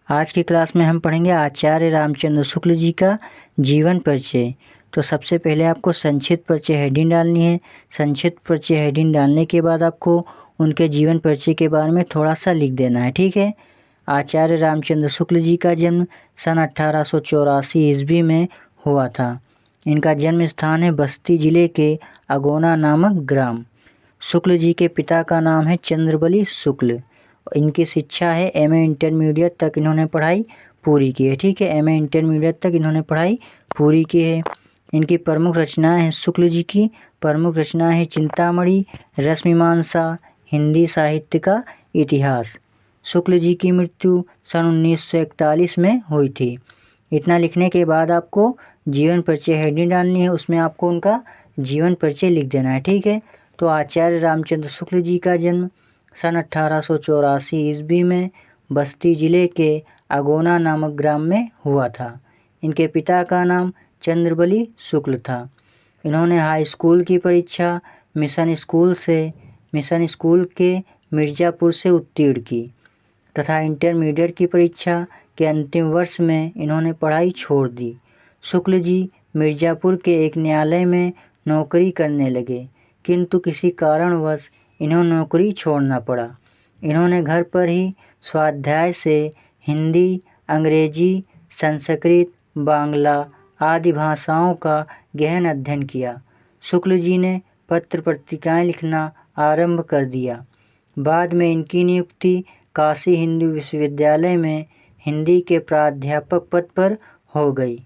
आज की क्लास में हम पढ़ेंगे आचार्य रामचंद्र शुक्ल जी का जीवन परिचय। तो सबसे पहले आपको संक्षिप्त परिचय हेडिंग डालनी है। संक्षिप्त परिचय हेडिंग डालने के बाद आपको उनके जीवन परिचय के बारे में थोड़ा सा लिख देना है, ठीक है। आचार्य रामचंद्र शुक्ल जी का जन्म सन 1884 ईस्वी में हुआ था। इनका जन्म स्थान है बस्ती जिले के अगोना नामक ग्राम। शुक्ल जी के पिता का नाम है चंद्रबली शुक्ल। इनकी शिक्षा है एमए इंटरमीडिएट तक इन्होंने पढ़ाई पूरी की है, ठीक है। एमए इंटरमीडिएट तक इन्होंने पढ़ाई पूरी की है। इनकी प्रमुख रचनाएं हैं, शुक्ल जी की प्रमुख रचनाएं हैं चिंतामणि, रसमीमांसा, हिंदी साहित्य का इतिहास। शुक्ल जी की मृत्यु सन 1941 में हुई थी। इतना लिखने के बाद आपको जीवन परिचय हेडिंग डालनी है, उसमें आपको उनका जीवन परिचय लिख देना है, ठीक है। तो आचार्य रामचंद्र शुक्ल जी का जन्म सन 1884 ईस्वी में बस्ती जिले के अगोना नामक ग्राम में हुआ था। इनके पिता का नाम चंद्रबली शुक्ल था। इन्होंने हाई स्कूल की परीक्षा मिशन स्कूल के मिर्ज़ापुर से उत्तीर्ण की तथा इंटरमीडिएट की परीक्षा के अंतिम वर्ष में इन्होंने पढ़ाई छोड़ दी। शुक्ल जी मिर्ज़ापुर के एक न्यायालय में नौकरी करने लगे, किंतु किसी कारणवश इन्हें नौकरी छोड़ना पड़ा। इन्होंने घर पर ही स्वाध्याय से हिंदी, अंग्रेजी, संस्कृत, बांग्ला आदि भाषाओं का गहन अध्ययन किया। शुक्ल जी ने पत्र पत्रिकाएं लिखना आरंभ कर दिया। बाद में इनकी नियुक्ति काशी हिंदू विश्वविद्यालय में हिंदी के प्राध्यापक पद पर हो गई।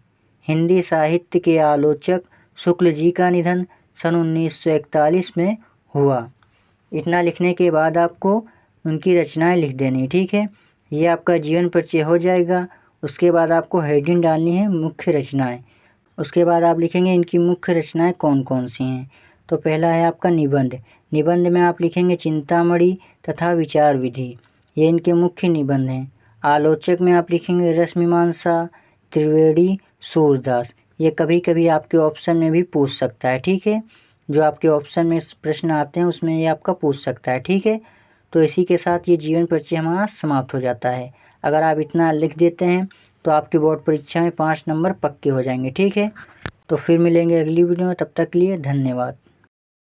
हिंदी साहित्य के आलोचक शुक्ल जी का निधन सन 1941 में हुआ। इतना लिखने के बाद आपको उनकी रचनाएं लिख देनी, ठीक है। ये आपका जीवन परिचय हो जाएगा। उसके बाद आपको हेडिंग डालनी है मुख्य रचनाएं। उसके बाद आप लिखेंगे इनकी मुख्य रचनाएं कौन कौन सी हैं। तो पहला है आपका निबंध। निबंध में आप लिखेंगे चिंतामणि तथा विचार विधि, ये इनके मुख्य निबंध हैं। आलोचक में आप लिखेंगे रसमीमांसा, त्रिवेणी, सूरदास। ये कभी कभी आपके ऑप्शन में भी पूछ सकता है, ठीक है। जो आपके ऑप्शन में प्रश्न आते हैं उसमें ये आपका पूछ सकता है, ठीक है। तो इसी के साथ ये जीवन परिचय हमारा समाप्त हो जाता है। अगर आप इतना लिख देते हैं तो आपकी बोर्ड परीक्षा में 5 नंबर पक्के हो जाएंगे, ठीक है। तो फिर मिलेंगे अगली वीडियो में, तब तक के लिए धन्यवाद।